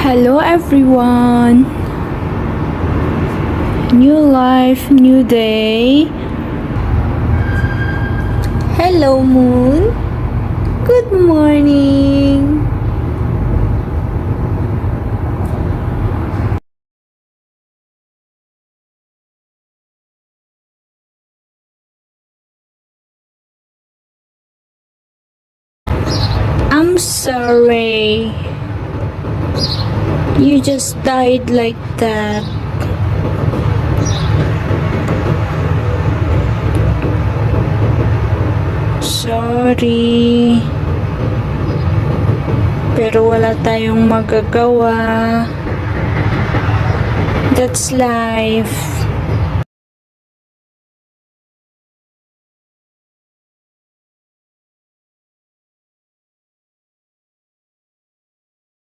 Hello everyone! New life, new day. Hello moon. Good morning. I'm sorry. You just died like that. Sorry. Pero wala tayong magagawa. That's life.